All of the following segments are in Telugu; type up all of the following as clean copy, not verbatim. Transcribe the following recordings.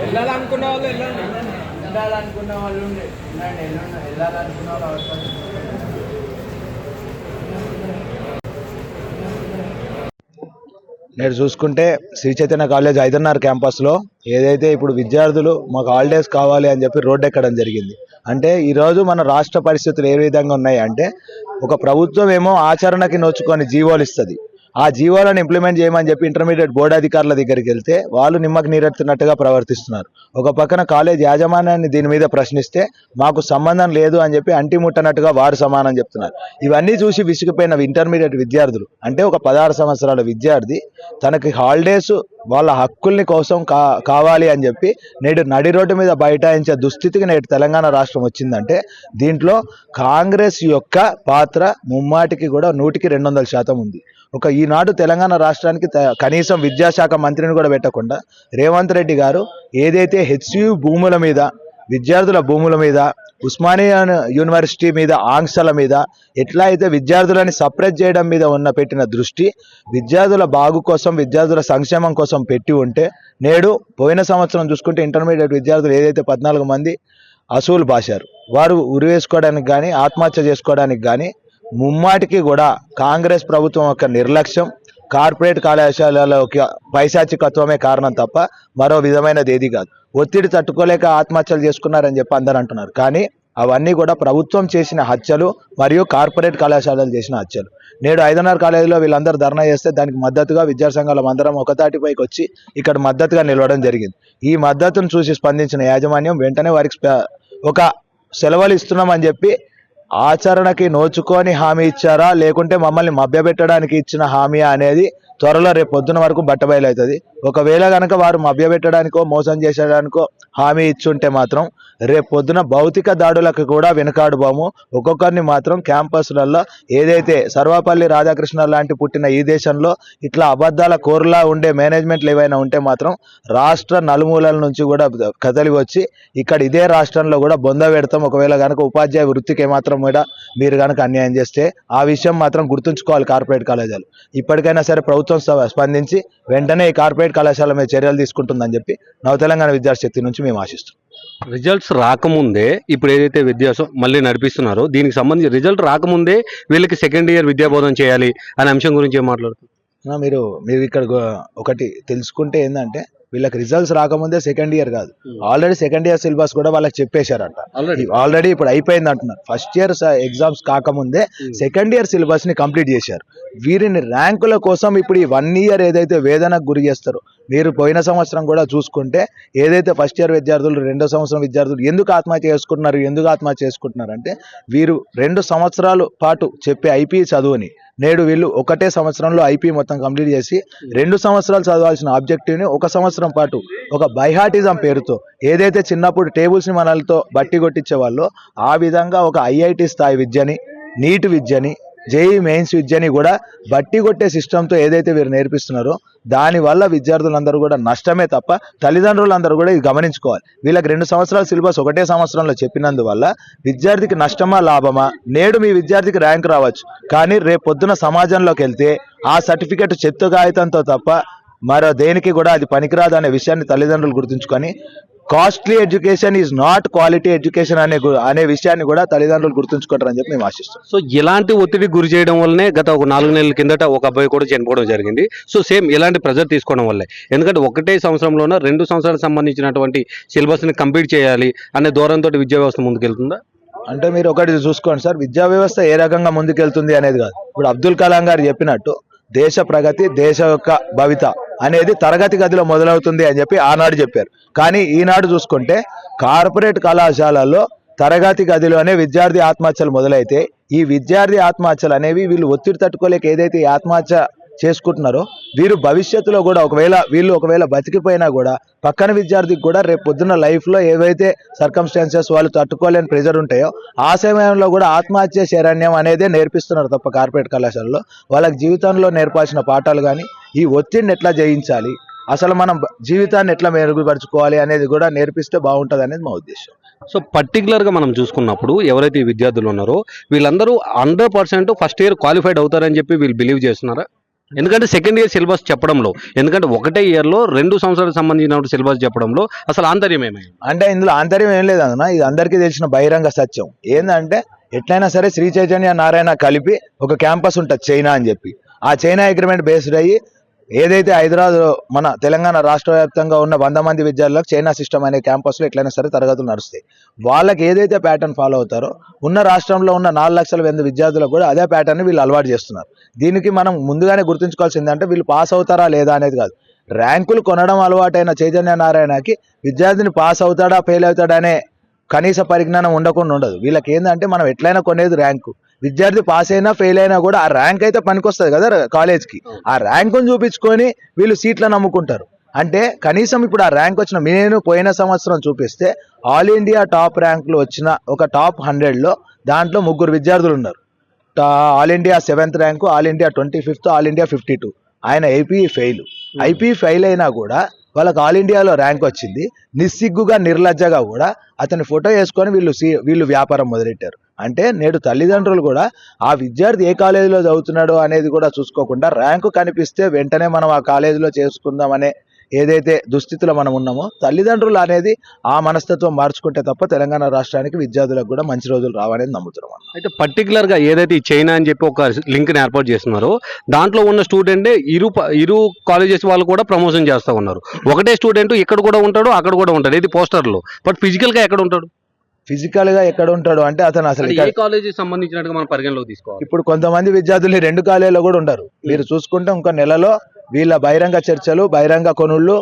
వెళ్ళాలనుకున్న వాళ్ళు వెళ్ళండి, వెళ్ళాలనుకున్న వాళ్ళు వెళ్ళాలనుకున్న వాళ్ళు అవసరం. నేడు చూసుకుంటే శ్రీ చైతన్య కాలేజ్ 5:30 క్యాంపస్లో ఏదైతే ఇప్పుడు విద్యార్థులు మాకు హాలిడేస్ కావాలి అని చెప్పి రోడ్డు ఎక్కడం జరిగింది. అంటే ఈరోజు మన రాష్ట్ర పరిస్థితులు ఏ విధంగా ఉన్నాయి అంటే, ఒక ప్రభుత్వం ఏమో ఆచరణకి నోచుకొని జీవోలు ఇస్తుంది. ఆ జీవోలను ఇంప్లిమెంట్ చేయమని చెప్పి ఇంటర్మీడియట్ బోర్డు అధికారుల దగ్గరికి వెళ్తే వాళ్ళు నిమ్మకు నీరెత్తినట్టుగా ప్రవర్తిస్తున్నారు. ఒక పక్కన కాలేజ్ యాజమాన్యాన్ని దీని మీద ప్రశ్నిస్తే మాకు సంబంధం లేదు అని చెప్పి అంటి ముట్టనట్టుగా వారు సమానం చెప్తున్నారు. ఇవన్నీ చూసి విసిగిపోయిన ఇంటర్మీడియట్ విద్యార్థులు, అంటే ఒక 16 సంవత్సరాల విద్యార్థి తనకి హాలిడేస్ వాళ్ళ హక్కుల్ని కోసం కావాలి అని చెప్పి నేడు నడి రోడ్డు మీద బైఠాయించే దుస్థితికి నేడు తెలంగాణ రాష్ట్రం వచ్చిందంటే, దీంట్లో కాంగ్రెస్ యొక్క పాత్ర ముమ్మాటికి కూడా 100% ఉంది. ఈనాడు తెలంగాణ రాష్ట్రానికి కనీసం విద్యాశాఖ మంత్రిని కూడా పెట్టకుండా రేవంత్ రెడ్డి గారు ఏదైతే హెచ్సియు భూముల మీద, విద్యార్థుల భూముల మీద, ఉస్మానియా యూనివర్సిటీ మీద ఆంక్షల మీద, ఎట్లా అయితే విద్యార్థులని సప్రెస్ చేయడం మీద పెట్టిన దృష్టి విద్యార్థుల బాగు కోసం, విద్యార్థుల సంక్షేమం కోసం పెట్టి ఉంటే, నేడు పోయిన సంవత్సరం చూసుకుంటే ఇంటర్మీడియట్ విద్యార్థులు ఏదైతే 14 మంది అసూలు బాశారు, వారు ఉరివేసుకోవడానికి కానీ ఆత్మహత్య చేసుకోవడానికి కానీ ముమ్మాటికి కూడా కాంగ్రెస్ ప్రభుత్వం యొక్క నిర్లక్ష్యం, కార్పొరేట్ కళాశాలలోకి పైశాచికత్వమే కారణం తప్ప మరో విధమైనది ఏది కాదు. ఒత్తిడి తట్టుకోలేక ఆత్మహత్యలు చేసుకున్నారని చెప్పి అందరూ అంటున్నారు, కానీ అవన్నీ కూడా ప్రభుత్వం చేసిన హత్యలు మరియు కార్పొరేట్ కళాశాలలు చేసిన హత్యలు. నేడు 5:30 కాలేజీలో వీళ్ళందరూ ధర్నా చేస్తే దానికి మద్దతుగా విద్యా సంఘాలం అందరం ఒకతాటిపైకి వచ్చి ఇక్కడ మద్దతుగా నిలవడం జరిగింది. ఈ మద్దతును చూసి స్పందించిన యాజమాన్యం వెంటనే వారికి ఒక సెలవులు ఇస్తున్నామని చెప్పి ఆచరణకి నోచుకొని హామీ ఇచ్చారా, లేకుంటే మమ్మల్ని మభ్యపెట్టడానికి ఇచ్చిన హామీ అనేది త్వరలో రేపు పొద్దున వరకు బట్టబయలవుతుంది. ఒకవేళ కనుక వారు మభ్యపెట్టడానికో మోసం చేసేదానికో హామీ ఇచ్చుంటే మాత్రం రేపు పొద్దున భౌతిక దాడులకు కూడా వెనుకాడుబాము. ఒక్కొక్కరిని మాత్రం క్యాంపస్లలో ఏదైతే సర్వపల్లి రాధాకృష్ణ లాంటి పుట్టిన ఈ దేశంలో ఇట్లా అబద్ధాల కోరులా ఉండే మేనేజ్మెంట్లు ఏవైనా ఉంటే మాత్రం రాష్ట్ర నలుమూలల నుంచి కూడా కదలి వచ్చి ఇక్కడ ఇదే రాష్ట్రంలో కూడా బొంద పెడతాం. ఒకవేళ కనుక ఉపాధ్యాయ వృత్తికి ఏమాత్రం కూడా మీరు కనుక అన్యాయం చేస్తే ఆ విషయం మాత్రం గుర్తుంచుకోవాలి కార్పొరేట్ కళాశాలలు. ఇప్పటికైనా సరే ప్రభుత్వం స్పందించి వెంటనే ఈ కార్పొరేట్ కళాశాల మీద చర్యలు తీసుకుంటుందని చెప్పి నవ తెలంగాణ విద్యార్థి శక్తి నుంచి మేము ఆశిస్తున్నాం. రిజల్ట్స్ రాకముందే ఇప్పుడు ఏదైతే విద్యాసం మళ్ళీ నడిపిస్తున్నారో దీనికి సంబంధించి రిజల్ట్ రాకముందే వీళ్ళకి సెకండ్ ఇయర్ విద్యాబోధన చేయాలి అనే అంశం గురించి ఏం మాట్లాడుతున్నారు మీరు ఇక్కడ ఒకటి తెలుసుకుంటే ఏంటంటే, వీళ్ళకి రిజల్ట్స్ రాకముందే సెకండ్ ఇయర్ కాదు, ఆల్రెడీ సెకండ్ ఇయర్ సిలబస్ కూడా వాళ్ళకి చెప్పేశారంట. ఆల్రెడీ ఇప్పుడు అయిపోయింది అంటున్నారు. ఫస్ట్ ఇయర్ ఎగ్జామ్స్ కాకముందే సెకండ్ ఇయర్ సిలబస్ ని కంప్లీట్ చేశారు. వీరిని ర్యాంకుల కోసం ఇప్పుడు ఈ 1 ఇయర్ ఏదైతే వేదనకు గురి చేస్తారో, మీరు పోయిన సంవత్సరం కూడా చూసుకుంటే ఏదైతే ఫస్ట్ ఇయర్ విద్యార్థులు 2వ సంవత్సరం విద్యార్థులు ఎందుకు ఆత్మహత్య చేసుకుంటున్నారు అంటే, వీరు 2 సంవత్సరాల పాటు చెప్పే ఐపీ చదువుని నేడు వీళ్ళు ఒకటే సంవత్సరంలో ఐపీ మొత్తం కంప్లీట్ చేసి 2 సంవత్సరాలు చదవాల్సిన ఆబ్జెక్టివ్ని 1 సంవత్సరం పాటు ఒక బైహాటిజం పేరుతో ఏదైతే చిన్నప్పుడు టేబుల్స్ని మనలతో బట్టి కొట్టించే వాళ్ళు, ఆ విధంగా ఒక ఐఐటి స్థాయి విద్యని, నీట్ విద్యని, జేఈ మెయిన్స్ విద్యని కూడా బట్టి కొట్టే సిస్టంతో ఏదైతే వీరు నేర్పిస్తున్నారో దానివల్ల విద్యార్థులందరూ కూడా నష్టమే తప్ప తల్లిదండ్రులందరూ కూడా ఇది గమనించుకోవాలి. వీళ్ళకి 2 సంవత్సరాల సిలబస్ ఒకటే సంవత్సరంలో చెప్పినందువల్ల విద్యార్థికి నష్టమా లాభమా? నేడు మీ విద్యార్థికి ర్యాంక్ రావచ్చు, కానీ రేపు పొద్దున సమాజంలోకి వెళ్తే ఆ సర్టిఫికెట్ చెత్త కాగితంతో తప్ప మరో దేనికి కూడా అది పనికిరాదు అనే విషయాన్ని తల్లిదండ్రులు గుర్తుంచుకొని, costly education is not quality education అనే విషయాన్ని కూడా తల్లిదండ్రులు గుర్తుంచుకుంటారని చెప్పి మేము ఆశిస్తాం. సో ఇలాంటి ఒత్తిడి గురి చేయడం వల్లనే గత ఒక 4 నెలల కిందట ఒక అబ్బాయి కూడా చనిపోవడం జరిగింది. సో సేమ్ ఇలాంటి ప్రెజర్ తీసుకోవడం వల్లే, ఎందుకంటే ఒకటే సంవత్సరంలోనే 2 సంవత్సరాలకు సంబంధించినటువంటి సిలబస్ని కంప్లీట్ చేయాలి అనే దూరంతో విద్యా వ్యవస్థ ముందుకెళ్తుందా అంటే, మీరు ఒకటి చూసుకోండి సార్, విద్యా వ్యవస్థ ఏ రకంగా ముందుకెళ్తుంది అనేది కాదు. ఇప్పుడు అబ్దుల్ కలాం గారు చెప్పినట్టు దేశ ప్రగతి, దేశ యొక్క భవిత అనేది తరగతి గదిలో మొదలవుతుంది అని చెప్పి ఆనాడు చెప్పారు. కానీ ఈనాడు చూసుకుంటే కార్పొరేట్ కళాశాలల్లో తరగతి గదిలోనే విద్యార్థి ఆత్మహత్యలు మొదలైతే, ఈ విద్యార్థి ఆత్మహత్యలు అనేవి వీళ్ళు ఒత్తిడి తట్టుకోలేక ఏదైతే ఆత్మహత్య చేసుకుంటున్నారో, వీరు భవిష్యత్తులో కూడా ఒకవేళ బతికిపోయినా కూడా పక్కన విద్యార్థికి కూడా రేపు పొద్దున్న లైఫ్లో ఏవైతే సర్కమ్స్టాన్సెస్ వాళ్ళు తట్టుకోలేని ప్రెజర్ ఉంటాయో ఆ సమయంలో కూడా ఆత్మహత్య శరణ్యం అనేదే నేర్పిస్తున్నారు తప్ప కార్పొరేట్ కళాశాలలో వాళ్ళకి జీవితంలో నేర్పాల్సిన పాఠాలు కానీ, ఈ ఒత్తిడిని ఎట్లా జయించాలి, అసలు మనం జీవితాన్ని ఎట్లా మెరుగుపరుచుకోవాలి అనేది కూడా నేర్పిస్తే బాగుంటుంది అనేది మా ఉద్దేశం. సో పర్టికులర్గా మనం చూసుకున్నప్పుడు ఎవరైతే ఈ విద్యార్థులు ఉన్నారో వీళ్ళందరూ 100% ఫస్ట్ ఇయర్ క్వాలిఫైడ్ అవుతారని చెప్పి వీళ్ళు బిలీవ్ చేస్తున్నారా? ఎందుకంటే సెకండ్ ఇయర్ సిలబస్ చెప్పడంలో, ఎందుకంటే ఒకటే ఇయర్లో 2 సంవత్సరాలకు సంబంధించిన సిలబస్ చెప్పడంలో అసలు ఆంతర్యం ఏమైంది? అంటే ఇందులో ఆంతర్యం ఏం లేదన్న, ఇది అందరికీ తెలిసిన బహిరంగ సత్యం. ఏంటంటే ఎట్లయినా సరే శ్రీ చైతన్య నారాయణ కలిపి ఒక క్యాంపస్ ఉంటుంది చైనా అని చెప్పి, ఆ చైనా అగ్రిమెంట్ బేస్డ్ అయ్యి ఏదైతే హైదరాబాద్ మన తెలంగాణ రాష్ట్ర వ్యాప్తంగా ఉన్న 100 మంది విద్యార్థులకు చైనా సిస్టమ్ అనే క్యాంపస్లో ఎట్లయినా సరే తరగతులు నడుస్తాయి. వాళ్ళకి ఏదైతే ప్యాటర్న్ ఫాలో అవుతారో ఉన్న రాష్ట్రంలో ఉన్న 4 లక్షల మంది విద్యార్థులకు కూడా అదే ప్యాటర్న్ వీళ్ళు అలవాటు చేస్తున్నారు. దీనికి మనం ముందుగానే గుర్తుంచుకోవాల్సింది అంటే వీళ్ళు పాస్ అవుతారా లేదా అనేది కాదు, ర్యాంకులు కొనడం అలవాటైన చైతన్య నారాయణకి విద్యార్థిని పాస్ అవుతాడా ఫెయిల్ అవుతాడా అనే కనీస పరిజ్ఞానం ఉండకుండా ఉండదు. వీళ్ళకి ఏంటంటే మనం ఎట్లయినా కొనేది ర్యాంకు, విద్యార్థి పాస్ అయినా ఫెయిల్ అయినా కూడా ఆ ర్యాంక్ అయితే పనికొస్తుంది కదా కాలేజ్కి, ఆ ర్యాంకును చూపించుకొని వీళ్ళు సీట్లను నమ్ముకుంటారు. అంటే కనీసం ఇప్పుడు ఆ ర్యాంక్ వచ్చిన, నేను పోయిన సంవత్సరం చూపిస్తే ఆల్ ఇండియా టాప్ ర్యాంకులు వచ్చిన ఒక టాప్ 100లో దాంట్లో 3 విద్యార్థులు ఉన్నారు. All India 7th rank, all India 25th, all India 52. ఆయన ఐపీ ఫెయిల్ అయినా కూడా వాళ్ళకి ఆల్ ఇండియాలో ర్యాంక్ వచ్చింది. నిస్సిగ్గుగా నిర్లజ్జగా కూడా అతని ఫోటో వేసుకొని వీళ్ళు వ్యాపారం మొదలెట్టారు. అంటే నేడు తల్లిదండ్రులు కూడా ఆ విద్యార్థి ఏ కాలేజీలో చదువుతున్నాడో అనేది కూడా చూసుకోకుండా ర్యాంకు కనిపిస్తే వెంటనే మనం ఆ కాలేజీలో చేసుకుందాం అనే ఏదైతే దుస్థితిలో మనం ఉన్నామో, తల్లిదండ్రులు అనేది ఆ మనస్తత్వం మార్చుకుంటే తప్ప తెలంగాణ రాష్ట్రానికి విద్యార్థులకు కూడా మంచి రోజులు రావనేది నమ్ముతున్నాం. అయితే పర్టికులర్గా ఏదైతే ఈ చైనా అని చెప్పి ఒక లింక్ని ఏర్పాటు చేస్తున్నారో దాంట్లో ఉన్న స్టూడెంటే ఇరు కాలేజెస్ వాళ్ళు కూడా ప్రమోషన్ చేస్తూ ఉన్నారు. ఒకటే స్టూడెంట్ ఇక్కడ కూడా ఉంటాడు, అక్కడ కూడా ఉంటాడు, ఇది పోస్టర్లో. బట్ ఫిజికల్గా ఎక్కడ ఉంటాడు? ఫిజికల్ గా ఎక్కడ ఉంటాడు అంటే అతను అసలు ఏ కాలేజీ సంబంధించినట్టుగా మనం పరిగణలోకి తీసుకోవాలి. ఇప్పుడు కొంతమంది విద్యార్థులు 2 కాలేజీలో కూడా ఉంటారు. మీరు చూసుకుంటే ఇంకో నెలలో వీళ్ళ బహిరంగ చర్చలు, బహిరంగ కొనుళ్ళు,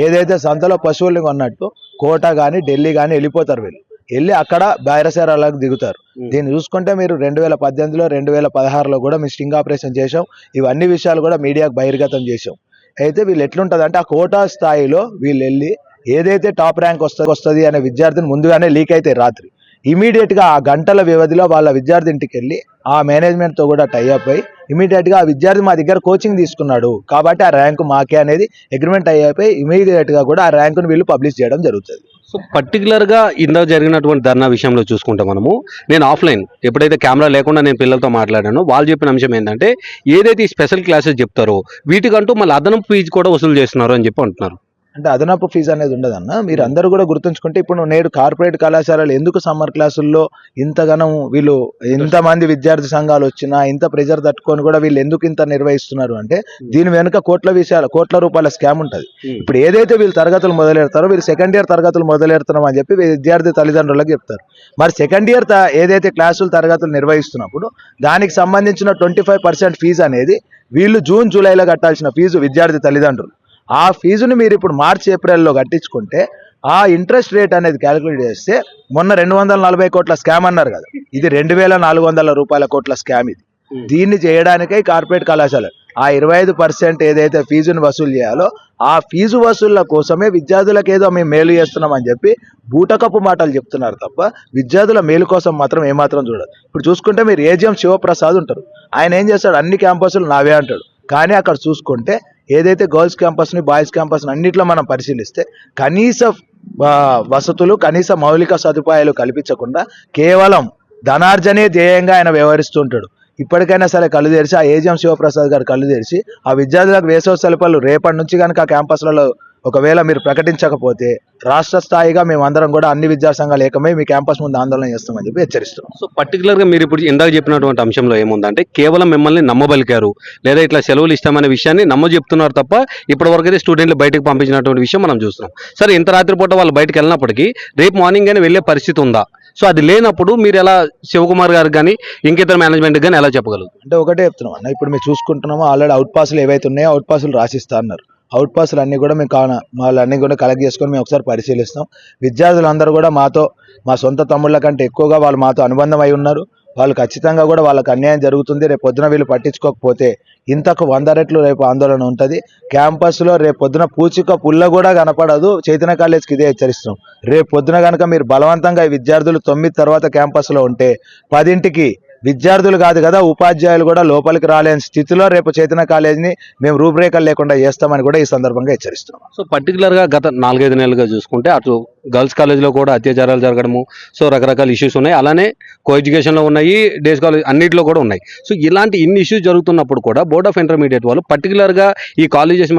ఏదైతే సంతలో పశువుల్ని కొన్నట్టు కోట కానీ ఢిల్లీ కానీ వెళ్ళిపోతారు. వీళ్ళు వెళ్ళి అక్కడ బైరసేరాలకు దిగుతారు. దీన్ని చూసుకుంటే మీరు 2018లో 2016లో కూడా మేము స్టింగ్ ఆపరేషన్ చేసాం. ఇవన్నీ విషయాలు కూడా మీడియాకు బహిర్గతం చేసాం. అయితే వీళ్ళు ఎట్లుంటుంది అంటే ఆ కోటా స్థాయిలో వీళ్ళు వెళ్ళి ఏదైతే టాప్ ర్యాంక్ వస్తుంది అనే విద్యార్థిని ముందుగానే లీక్ అయితే రాత్రి ఇమీడియట్ గా ఆ గంటల వ్యవధిలో వాళ్ళ విద్యార్థి ఇంటికి వెళ్ళి ఆ మేనేజ్మెంట్ తో కూడా టైఅప్ అయ్యి ఇమీడియట్ గా ఆ విద్యార్థి మా దగ్గర కోచింగ్ తీసుకున్నాడు కాబట్టి ఆ ర్యాంకు మాకే అనేది అగ్రిమెంట్ అయ్యాయి ఇమీడియట్ గా కూడా ఆ ర్యాంకును వీళ్ళు పబ్లిష్ చేయడం జరుగుతుంది. సో పర్టికులర్గా ఇందాక జరిగినటువంటి ధర్నా విషయంలో చూసుకుంటే మనము, నేను ఆఫ్లైన్ ఎప్పుడైతే కెమెరా లేకుండా నేను పిల్లలతో మాట్లాడానో వాళ్ళు చెప్పిన అంశం ఏంటంటే ఏదైతే ఈ స్పెషల్ క్లాసెస్ చెప్తారో వీటికంటూ మళ్ళీ అదనపు ఫీజు కూడా వసూలు చేస్తున్నారు అని చెప్పి అంటున్నారు. అంటే అదనపు ఫీజు అనేది ఉండదన్న. మీరు అందరూ కూడా గుర్తుంచుకుంటే ఇప్పుడు నేడు కార్పొరేట్ కళాశాలలు ఎందుకు సమ్మర్ క్లాసుల్లో ఇంతగానం వీళ్ళు ఇంతమంది విద్యార్థి సంఘాలు వచ్చినా ఇంత ప్రెజర్ తట్టుకొని కూడా వీళ్ళు ఎందుకు ఇంత నిర్వహిస్తున్నారు అంటే దీని వెనుక కోట్ల రూపాయల స్కామ్ ఉంటుంది. ఇప్పుడు ఏదైతే వీళ్ళు తరగతులు మొదలెడతారో వీళ్ళు సెకండ్ ఇయర్ తరగతులు మొదలెడుతున్నాం అని చెప్పి విద్యార్థి తల్లిదండ్రులకు చెప్తారు. మరి సెకండ్ ఇయర్ ఏదైతే తరగతులు నిర్వహిస్తున్నప్పుడు దానికి సంబంధించిన 25% ఫీజు అనేది వీళ్ళు జూన్ జూలైలో కట్టాల్సిన ఫీజు విద్యార్థి తల్లిదండ్రులు. ఆ ఫీజుని మీరు ఇప్పుడు మార్చి ఏప్రిల్లో కట్టించుకుంటే ఆ ఇంట్రెస్ట్ రేట్ అనేది క్యాలిక్యులేట్ చేస్తే మొన్న 240 కోట్ల స్కామ్ అన్నారు కదా, ఇది 2400 కోట్ల స్కామ్. ఇది దీన్ని చేయడానికే కార్పొరేట్ కళాశాల ఆ 25% ఏదైతే ఫీజుని వసూలు చేయాలో ఆ ఫీజు వసూళ్ల కోసమే విద్యార్థులకు ఏదో మేము మేలు చేస్తున్నామని చెప్పి బూటకప్పు మాటలు చెప్తున్నారు తప్ప విద్యార్థుల మేలు కోసం మాత్రం ఏమాత్రం చూడదు. ఇప్పుడు చూసుకుంటే మీరు ఏజిఎం శివప్రసాద్ ఉంటారు, ఆయన ఏం చేస్తాడు, అన్ని క్యాంపస్లు నావే అంటాడు. కానీ అక్కడ చూసుకుంటే ఏదైతే గర్ల్స్ క్యాంపస్ని బాయ్స్ క్యాంపస్ని అన్నిట్లో మనం పరిశీలిస్తే కనీస వసతులు, కనీస మౌలిక సదుపాయాలు కల్పించకుండా కేవలం ధనార్జనే ధ్యేయంగా ఆయన వ్యవహరిస్తుంటాడు. ఇప్పటికైనా సరే కళ్ళు తెరిచి ఆ ఏజిఎం శివప్రసాద్ గారు కళ్ళు తెరిచి ఆ విద్యార్థులకు వేసవి సెలవులు రేపటి నుంచి కనుక ఆ క్యాంపస్లలో ఒకవేళ మీరు ప్రకటించకపోతే రాష్ట్ర స్థాయిగా మేము అందరం కూడా అన్ని విద్యా సంఘాలు ఏకమై మీ క్యాంపస్ ముందు ఆందోళన చేస్తామని చెప్పి హెచ్చరిస్తున్నాం. సో పర్టికులర్గా మీరు ఇప్పుడు ఇందాక చెప్పినటువంటి అంశంలో ఏముందంటే కేవలం మిమ్మల్ని నమ్మబలికారు లేదా ఇట్లా సెలవులు ఇస్తామనే విషయాన్ని చెప్తున్నారు తప్ప ఇప్పటివరకు అయితే స్టూడెంట్లు బయటకు పంపించినటువంటి విషయం మనం చూస్తున్నాం. సరే ఇంత రాత్రిపూట వాళ్ళు బయటకు వెళ్ళినప్పటికీ రేపు మార్నింగ్ గానీ వెళ్ళే పరిస్థితి ఉందా? సో అది లేనప్పుడు మీరు ఎలా శివకుమార్ గారికి కానీ ఇంకితర మేనేజ్మెంట్ కానీ ఎలా చెప్పగలరు? అంటే ఒకటే చెప్తున్నాం అన్న, ఇప్పుడు మేము చూసుకుంటున్నామో ఆల్రెడీ అవుట్ పాసులు ఏవైతే ఉన్నాయో అవుట్ పాసులు రాసిస్తా అన్నారు. అవుట్ పాసులు అన్నీ కూడా మేము వాళ్ళన్నీ కూడా కలెక్ట్ చేసుకొని మేము ఒకసారి పరిశీలిస్తాం. విద్యార్థులందరూ కూడా మా సొంత తమ్ముళ్ళ కంటే ఎక్కువగా వాళ్ళు మాతో అనుబంధం అయి ఉన్నారు. వాళ్ళు ఖచ్చితంగా కూడా వాళ్ళకి అన్యాయం జరుగుతుంది. రేపు పొద్దున వీళ్ళు పట్టించుకోకపోతే ఇంతకు 100 రెట్లు రేపు ఆందోళన ఉంటుంది. క్యాంపస్లో రేపు పొద్దున పూచిక పుల్ల కూడా కనపడదు. చైతన్య కాలేజ్కి ఇదే హెచ్చరిస్తున్నాం. రేపు పొద్దున కనుక మీరు బలవంతంగా విద్యార్థులు 9 తర్వాత క్యాంపస్లో ఉంటే 10ంటికి విద్యార్థులు కాదు కదా ఉపాధ్యాయులు కూడా లోపలికి రాలేని స్థితిలో రేపు చైతన్య కాలేజీని మేము రూపురేఖలు లేకుండా చేస్తామని కూడా ఈ సందర్భంగా హెచ్చరిస్తున్నాం. సో పర్టికులర్గా గత 4-5 నెలలుగా చూసుకుంటే అటు గర్ల్స్ కాలేజ్లో కూడా అత్యాచారాలు జరగడము, సో రకరకాల ఇష్యూస్ ఉన్నాయి. అలానే కో ఎడ్యుకేషన్లో ఉన్నాయి, డేస్ కాలేజ్ అన్నింటిలో కూడా ఉన్నాయి. సో ఇలాంటి ఇన్ని ఇష్యూస్ జరుగుతున్నప్పుడు కూడా బోర్డ్ ఆఫ్ ఇంటర్మీడియట్ వాళ్ళు పర్టికులర్గా ఈ కాలేజెస్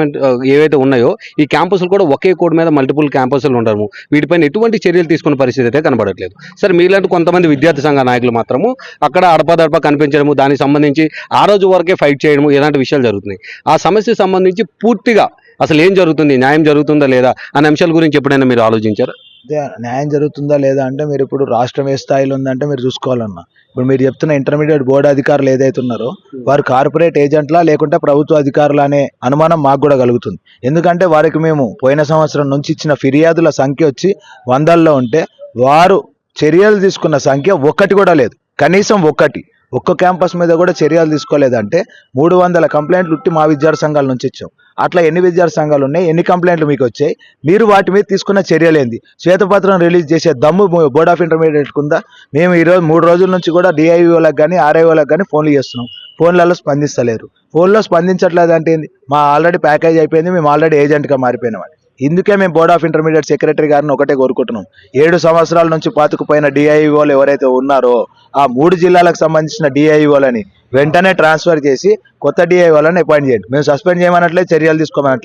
ఏవైతే ఉన్నాయో ఈ క్యాంపస్లు కూడా ఒకే కోడ్ మీద మల్టిపుల్ క్యాంపస్లు ఉండడము, వీటిపైన ఎటువంటి చర్యలు తీసుకున్న పరిస్థితి అయితే కనబడట్లేదు. సరే మీలాంటి కొంతమంది విద్యార్థి సంఘ నాయకులు మాత్రము అక్కడ అడపదడప కనిపించడము, దానికి సంబంధించి ఆ రోజు వరకే ఫైట్ చేయడము, ఇలాంటి విషయాలు జరుగుతున్నాయి. ఆ సమస్యకు సంబంధించి పూర్తిగా అసలు ఏం జరుగుతుంది, న్యాయం జరుగుతుందా లేదా అనే అంశాల గురించి ఎప్పుడైనా మీరు ఆలోచించారా? అదే న్యాయం జరుగుతుందా లేదా అంటే మీరు ఇప్పుడు రాష్ట్రం ఏ స్థాయిలో ఉందంటే మీరు చూసుకోవాలన్నా. ఇప్పుడు మీరు చెప్తున్న ఇంటర్మీడియట్ బోర్డు అధికారులు ఏదైతే ఉన్నారో వారు కార్పొరేట్ ఏజెంట్లా లేకుంటే ప్రభుత్వ అధికారులు అనే అనుమానం మాకు కూడా కలుగుతుంది. ఎందుకంటే వారికి మేము పోయిన సంవత్సరం నుంచి ఇచ్చిన ఫిర్యాదుల సంఖ్య వచ్చి 100ల్లో ఉంటే వారు చర్యలు తీసుకున్న సంఖ్య ఒక్కటి కూడా లేదు. కనీసం ఒక్క క్యాంపస్ మీద కూడా చర్యలు తీసుకోలేదంటే 300 కంప్లైంట్లు ఉట్టి మా విద్యార్థి సంఘాల నుంచి ఇచ్చాం. అట్లా ఎన్ని విద్యార్థి సంఘాలు ఉన్నాయి, ఎన్ని కంప్లైంట్లు మీకు వచ్చాయి, మీరు వాటి మీద తీసుకున్న చర్యలేంది? శ్వేతపత్రం రిలీజ్ చేసే దమ్ము బోర్డ్ ఆఫ్ ఇంటర్మీడియట్ ఉందా? మేము ఈరోజు 3 రోజుల నుంచి కూడా డిఐఓలకు కానీ ఆర్ఐఓలకు కానీ ఫోన్లు చేస్తున్నాం, ఫోన్లలో స్పందిస్తలేరు. ఫోన్లో స్పందించట్లేదు అంటే ఏంది? మా ఆల్రెడీ ప్యాకేజ్ అయిపోయింది, మేము ఆల్రెడీ ఏజెంట్గా మారిపోయినాం. ఇందుకే మేము బోర్డ్ ఆఫ్ ఇంటర్మీడియట్ సెక్రటరీ గారిని ఒకటే కోరుకుంటున్నాం, 7 సంవత్సరాల నుంచి పాతుకుపోయిన డిఐఓలు ఎవరైతే ఉన్నారో ఆ 3 జిల్లాలకు సంబంధించిన డిఐఓలని వెంటనే ట్రాన్స్ఫర్ చేసి కొత్త డిఐఓలను అపాయింట్ చేయండి. మేము సస్పెండ్ చేయమన్నట్లే, చర్యలు తీసుకోమన్నట్లే.